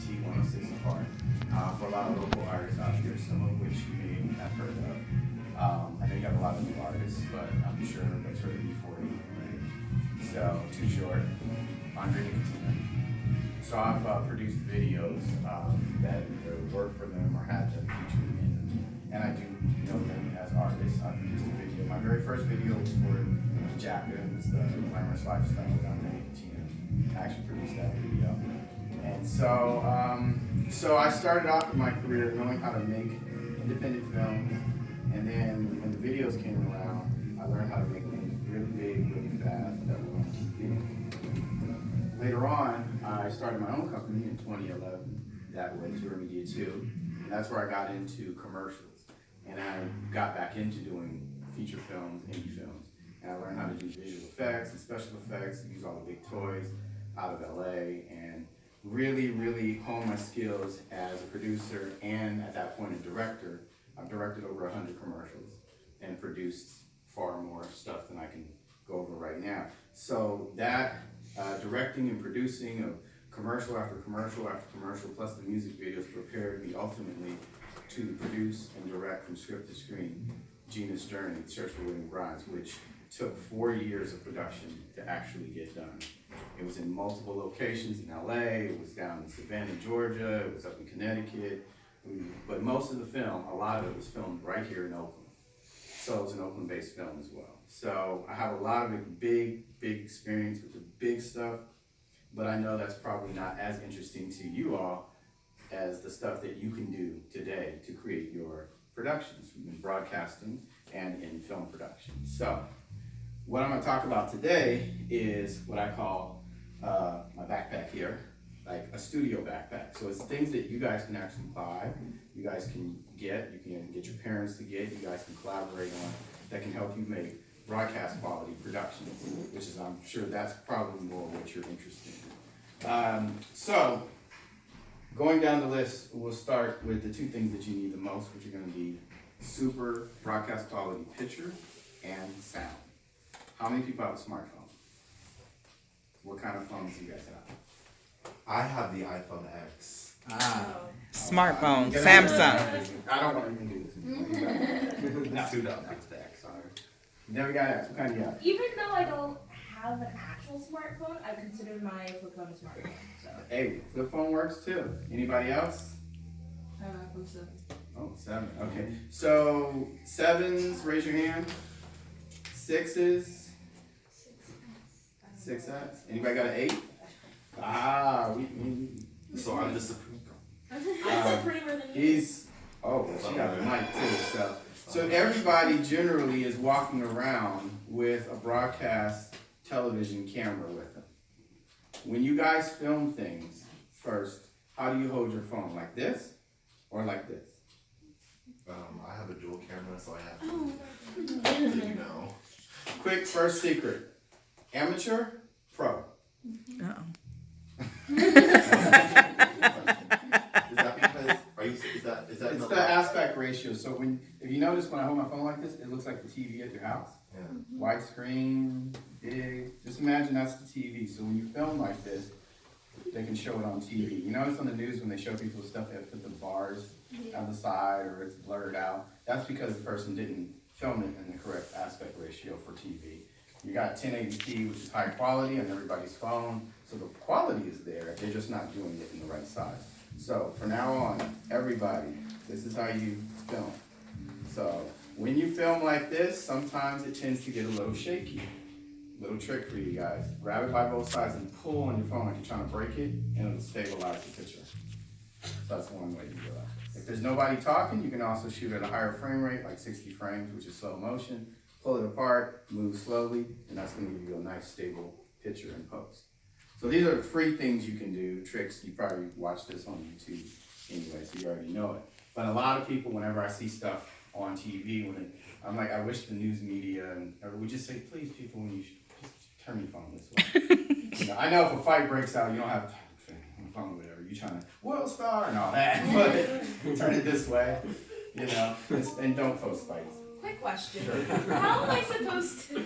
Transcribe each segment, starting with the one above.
WT 106 Park for a lot of local artists out here, some of which you may have heard of. I know you have a lot of new artists, but I'm sure that's heard of before you, right? So, Too Short, Andre Nicotina. So I've produced videos that either work for them or had them featured in, and I do know them as artists. I produced a video. My very first video was for Jacka. It was the Glamorous Lifestyle with Andre Nicotina. I actually produced that video. And so I started off with my career knowing how to make independent films, and then when the videos came around, I learned how to make things really big, really fast that were on TV. Later on, I started my own company in 2011. That was Your Media 2, and that's where I got into commercials, and I got back into doing feature films, indie films, and I learned how to do visual effects and special effects, use all the big toys out of LA, and really hone my skills as a producer and at that point a director. I've directed over 100 commercials and produced far more stuff than I can go over right now. So that directing and producing of commercial after commercial after commercial, plus the music videos, prepared me ultimately to produce and direct from script to screen Gina's Journey, Search for William Grimes, which took 4 years of production to actually get done. It was in multiple locations in LA, it was down in Savannah, Georgia, it was up in Connecticut, but most of the film, a lot of it was filmed right here in Oakland. So it's an Oakland-based film as well. So I have a lot of big experience with the big stuff, but I know that's probably not as interesting to you all as the stuff that you can do today to create your productions in broadcasting and in film production. So what I'm going to talk about today is what I call my backpack here, like a studio backpack. So it's things that you guys can actually buy, you guys can get, you can get your parents to get, you guys can collaborate on, that can help you make broadcast quality productions, which is, I'm sure that's probably more what you're interested in. So going down the list, we'll start with the two things that you need the most, which are going to be super broadcast quality picture and sound. How many people have a smartphone? What kind of phones do you guys have? I have the iPhone X. Smartphone, Samsung. I don't want to even do this. No, it's the X. Sorry. You never got X. What kind do you have? Even though I don't have an actual smartphone, I consider my flip phone a smartphone. So. Hey, flip phone works too. Anybody else? I have an iPhone 7. Oh, 7. Okay. So 7s, raise your hand. 6s. 6s. Anybody got an 8? So I'm just I'm supremer than you. He's, she got the mic too. So everybody generally is walking around with a broadcast television camera with them. When you guys film things, first, how do you hold your phone? Like this or like this? I have a dual camera, so I have to, you know. Quick first secret. Amateur, pro. Is that because, is that It's the aspect ratio. So if you notice when I hold my phone like this, it looks like the TV at your house. Yeah. Widescreen, big. Just imagine that's the TV. So when you film like this, they can show it on TV. You notice on the news when they show people stuff, they put the bars on the side or it's blurred out. That's because the person didn't film it in the correct aspect ratio for TV. You got 1080p, which is high quality on everybody's phone. So the quality is there. They're just not doing it in the right size. So from now on, everybody, this is how you film. So when you film like this, sometimes it tends to get a little shaky. Little trick for you guys. Grab it by both sides and pull on your phone like you're trying to break it, and it'll stabilize the picture. So that's one way to do it. If there's nobody talking, you can also shoot at a higher frame rate, like 60 frames, which is slow motion. Pull it apart, move slowly, and that's going to give you a nice stable picture in post. So these are free things you can do, tricks. You probably watch this on YouTube anyway, so you already know it. But a lot of people, whenever I see stuff on TV, I'm like, I wish the news media would just say, please, people, when you turn your phone this way. I know if a fight breaks out, you don't have time on the phone or whatever. You're trying to world star and all that, but turn it this way, and don't post fights. Quick question. Sure. How am I supposed to?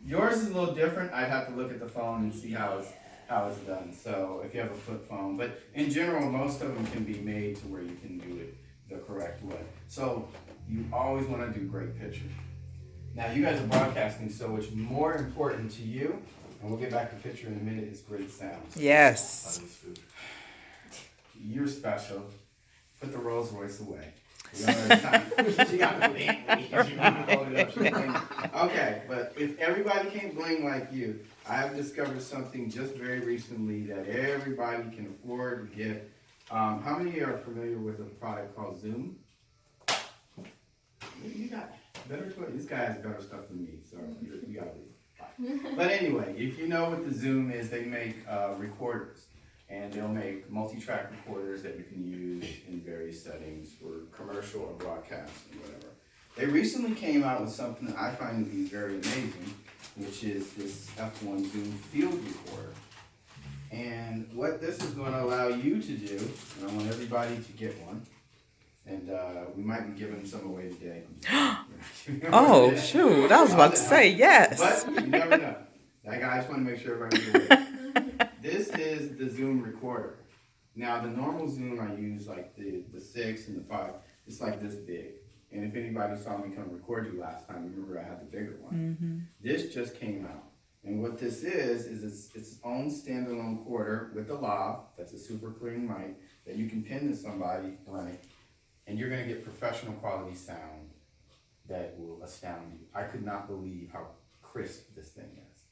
Yours is a little different. I'd have to look at the phone and see how how it's done. So if you have a flip phone, but in general, most of them can be made to where you can do it the correct way. So you always want to do great pictures. Now you guys are broadcasting, so what's more important to you, and we'll get back to picture in a minute, is great sound. Yes. You're special. Put the Rolls Royce away. We don't have time. She got the bling. She got to hold it up. She bling. Okay, but if everybody can't bling like you, I have discovered something just very recently that everybody can afford to get. How many are familiar with a product called Zoom? You got better. This guy has better stuff than me, so you gotta leave. But anyway, if you know what the Zoom is, they make recorders. And they'll make multi-track recorders that you can use in various settings for commercial or broadcast and whatever. They recently came out with something that I find to be very amazing, which is this F1 Zoom Field Recorder. And what this is going to allow you to do, and I want everybody to get one, and we might be giving some away today. Oh, shoot. I was about to say yes. But you never know. I just want to make sure everybody gets it. This is the Zoom recorder. Now the normal Zoom I use, like the 6 and the 5, it's like this big. And if anybody saw me come record you last time, remember I had the bigger one. Mm-hmm. This just came out. And what this is it's its own standalone recorder with a lav, that's a super clean mic, that you can pin to somebody, and you're gonna get professional quality sound that will astound you. I could not believe how crisp this thing is.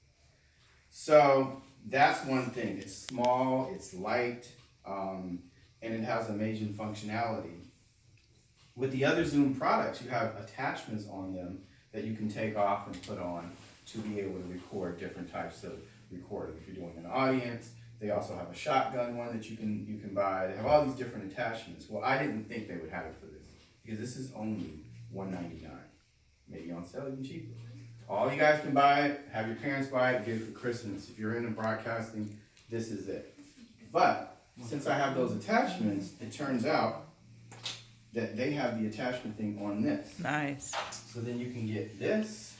So that's one thing. It's small, it's light, and it has amazing functionality. With the other Zoom products, you have attachments on them that you can take off and put on to be able to record different types of recording. If you're doing an audience, they also have a shotgun one that you can buy. They have all these different attachments. Well, I didn't think they would have it for this because this is only $199. Maybe on sale even cheaper. All you guys can buy it, have your parents buy it, get it for Christmas. If you're into broadcasting, this is it. But since I have those attachments, it turns out that they have the attachment thing on this. Nice. So then you can get this,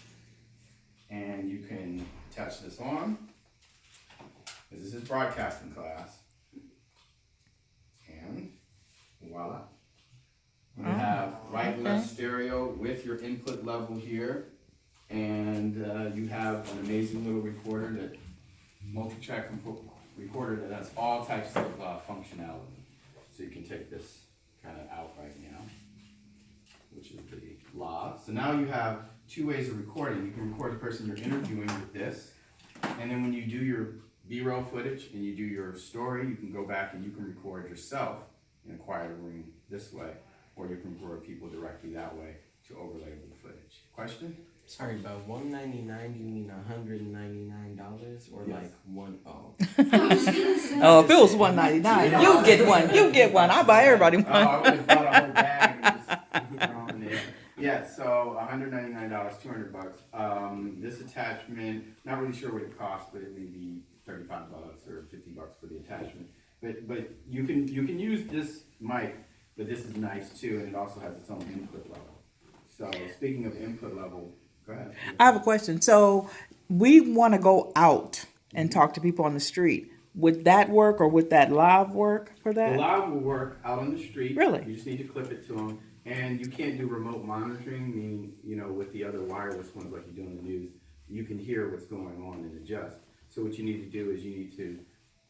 and you can attach this on. This is broadcasting class. And voila. You have right and left stereo with your input level here. And you have an amazing little recorder, that multi-track recorder that has all types of functionality. So you can take this kind of out right now, which is the lav. So now you have two ways of recording. You can record the person you're interviewing with this, and then when you do your B-roll footage and you do your story, you can go back and you can record yourself in a quieter room this way, or you can record people directly that way to overlay with the footage. Question? Sorry, about $199, you mean $199 or Yes. like one oh? Oh, if it was $199, you get one. You get one. I buy everybody Oh, one. I would have bought a whole bag and just thrown it in there. Yeah, so $199, $200. This attachment, not really sure what it costs, but it may be $35 or $50 for the attachment. But you can use this mic, but this is nice too, and it also has its own input level. So speaking of input level, go ahead. I have a question. So we want to go out and talk to people on the street. Would that work, or would that live work for The that? live will work out on the street. Really? You just need to clip it to them. And you can't do remote monitoring, meaning, with the other wireless ones like you do in the news, you can hear what's going on and adjust. So what you need to do is you need to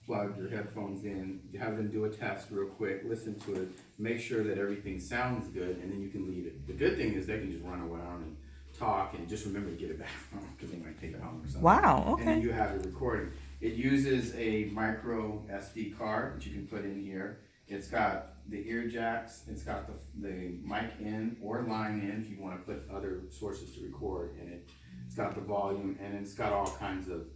plug your headphones in, have them do a test real quick, listen to it, make sure that everything sounds good, and then you can leave it. The good thing is they can just run around and talk and just remember to get it back home because they might take it home or something. Wow, And then okay. you have it recording. It uses a micro SD card that you can put in here. It's got the ear jacks, it's got the mic in or line in if you want to put other sources to record in it. It's got the volume, and it's got all kinds of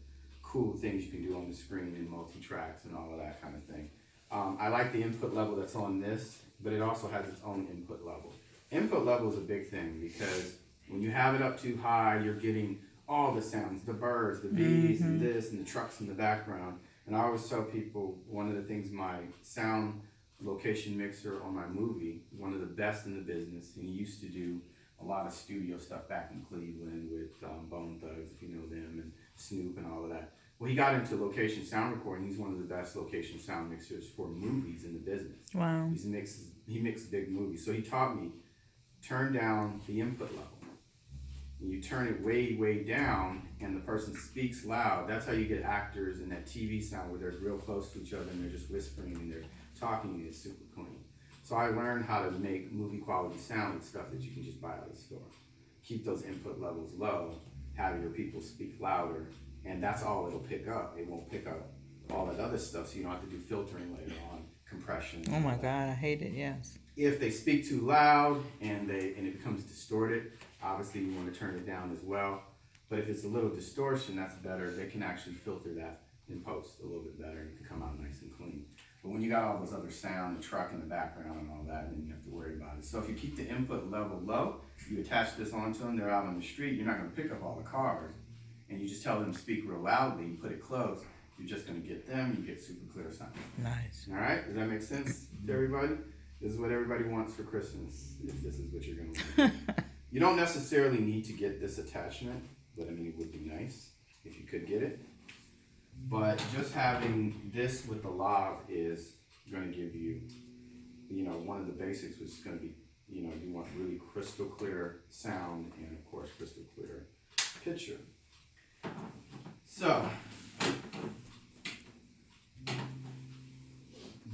cool things you can do on the screen and multi-tracks and all of that kind of thing. I like the input level that's on this, but it also has its own input level. Input level is a big thing because when you have it up too high, you're getting all the sounds, the birds, the bees, and this, and the trucks in the background. And I always tell people, one of the things my sound location mixer on my movie, one of the best in the business, and he used to do a lot of studio stuff back in Cleveland with Bone Thugs, if you know them, and Snoop and all of that. Well, he got into location sound recording. He's one of the best location sound mixers for movies in the business. Wow. He mixes big movies. So he taught me, turn down the input level. When you turn it way, way down and the person speaks loud, that's how you get actors in that TV sound where they're real close to each other and they're just whispering and they're talking and it's super clean. So I learned how to make movie quality sound with stuff that you can just buy out of the store. Keep those input levels low, have your people speak louder, and that's all it'll pick up. It won't pick up all that other stuff, so you don't have to do filtering later on, compression. Oh my God, I hate it. Yes. If they speak too loud and it becomes distorted, obviously you want to turn it down as well. But if it's a little distortion, that's better. They can actually filter that in post a little bit better and it can come out nice and clean. But when you got all those other sound, the truck in the background and all that, then you have to worry about it. So if you keep the input level low, you attach this onto them, they're out on the street, you're not going to pick up all the cars. And you just tell them to speak real loudly, you put it close, you're just going to get them, you get super clear sound. Nice. All right, does that make sense to everybody? This is what everybody wants for Christmas, if this is what you're going to want. You don't necessarily need to get this attachment, but I mean, it would be nice if you could get it. But just having this with the lav is going to give you, one of the basics, which is going to be, you want really crystal clear sound and of course crystal clear picture. So,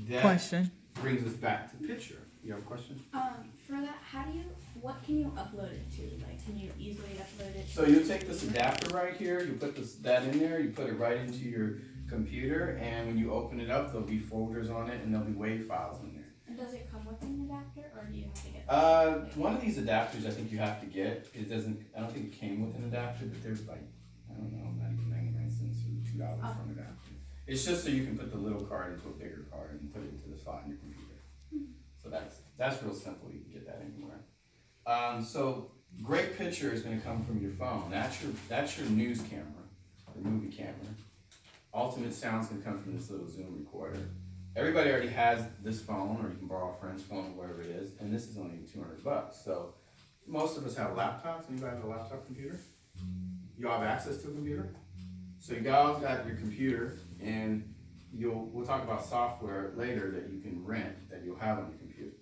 that Question. brings us back to picture. You have a question? For that, what can you upload it to? Like, can you easily upload it? So you'll take this adapter right here, you put that in there, you put it right into your computer, and when you open it up, there'll be folders on it and there'll be WAV files in there. And does it come with an adapter, or do you have to get? One of these adapters I think you have to get. I don't think it came with an adapter, but there's like, I don't know, not even 99 cents or $2 for an adapter. It's just so you can put the little card into a bigger card and put it into the slot in your computer. So that's real simple. You can get that anywhere. So great picture is going to come from your phone. That's your news camera, the movie camera. Ultimate sound's going to come from this little Zoom recorder. Everybody already has this phone, or you can borrow a friend's phone, or whatever it is, and this is only $200. So most of us have laptops. Anybody have a laptop computer? You all have access to a computer? So you guys got your computer, and we'll talk about software later that you can rent that you'll have on your computer.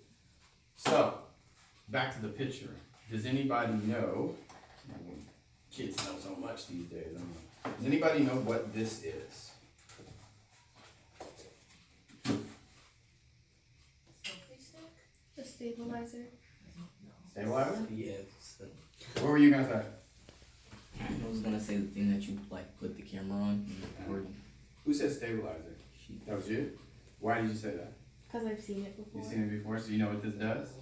So back to the picture. Does anybody know? Kids know so much these days. I don't know. Does anybody know what this is? The stabilizer. Stabilizer? Yeah. What were you gonna say? I was gonna say the thing that you like put the camera on. Who said stabilizer? That was you? Why did you say that? Because I've seen it before. You've seen it before, so you know what this does?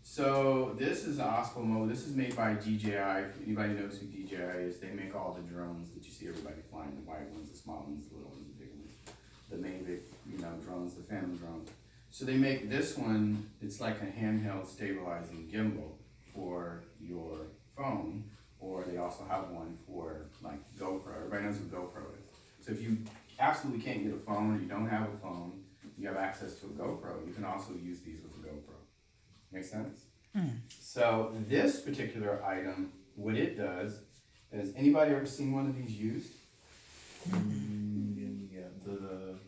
So this is an Osmo. This is made by DJI. If anybody knows who DJI is, they make all the drones that you see everybody flying, the white ones, the small ones, the little ones, the big ones, the main big, drones, the phantom drones. So they make this one, it's like a handheld stabilizing gimbal for your phone, or they also have one for like GoPro. Everybody knows what GoPro is. So if you absolutely can't get a phone, or you don't have a phone, you have access to a GoPro, you can also use these with a GoPro. Make sense? So this particular item, what it does, has anybody ever seen one of these used? Yeah, the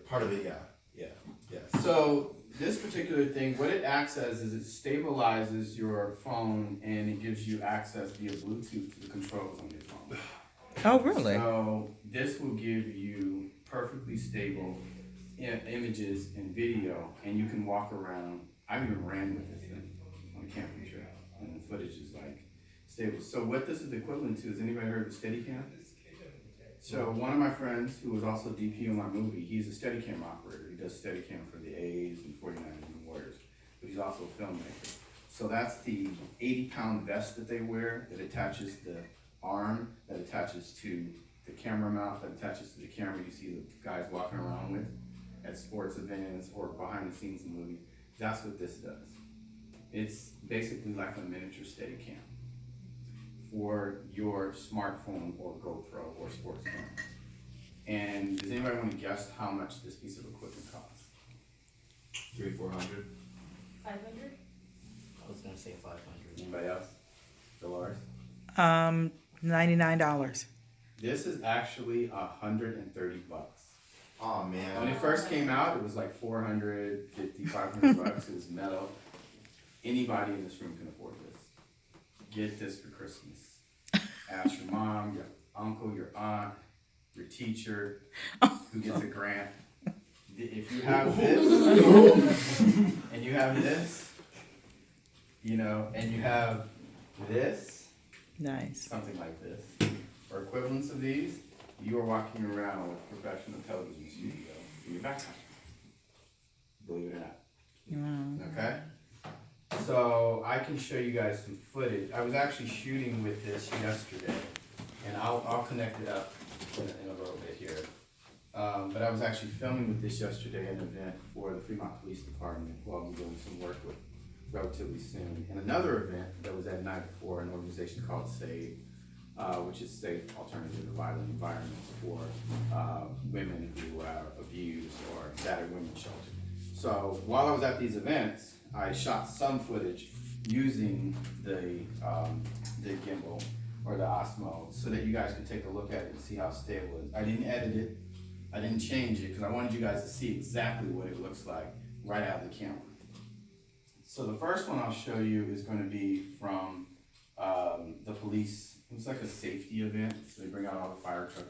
part of it, yeah. So this particular thing, what it acts as is it stabilizes your phone and it gives you access via Bluetooth to the controls on your phone. Oh, really? So this will give you perfectly stable images and video, and you can walk around. I've even ran with this thing on a camping trip, and the footage is like stable. So what this is equivalent to is, anybody heard of Steadicam? So one of my friends who was also DP on my movie, he's a Steadicam operator. He does Steadicam for the A's and 49ers and Warriors, but he's also a filmmaker. So that's the 80-pound vest that they wear that attaches the arm, that attaches to the camera mount, that attaches to the camera you see the guys walking around with at sports events or behind the scenes in the movie. That's what this does. It's basically like a miniature Steadicam for your smartphone or GoPro or sports camera. And does anybody want to guess how much this piece of equipment costs? 300-400. 500? I was gonna say 500. Anybody else? Dolores? $99. This is actually $130. Oh When man. it first came out, it was like 450, 500 bucks. It was metal. Anybody in this room can afford this. Get this for Christmas. Ask your mom, your uncle, your aunt, your teacher, who gets a grant. If you have this, and you have this, you know, and you have this, Nice. something like this, or equivalents of these, you are walking around with a professional television studio in your backpack. Believe it or not. Okay? So I can show you guys some footage. I was actually shooting with this yesterday, and I'll connect it up in a little bit here. But I was actually filming with this yesterday at an event for the Fremont Police Department while I'm doing some work with relatively soon. And another event that was at night for an organization called SAVE, which is Safe Alternative to Violent Environments for women who are abused or battered women's shelter. So while I was at these events, I shot some footage using the gimbal or the Osmo so that you guys could take a look at it and see how stable it is. I didn't edit it, I didn't change it because I wanted you guys to see exactly what it looks like right out of the camera. So the first one I'll show you is going to be from the police. It was like a safety event, so they bring out all the fire trucks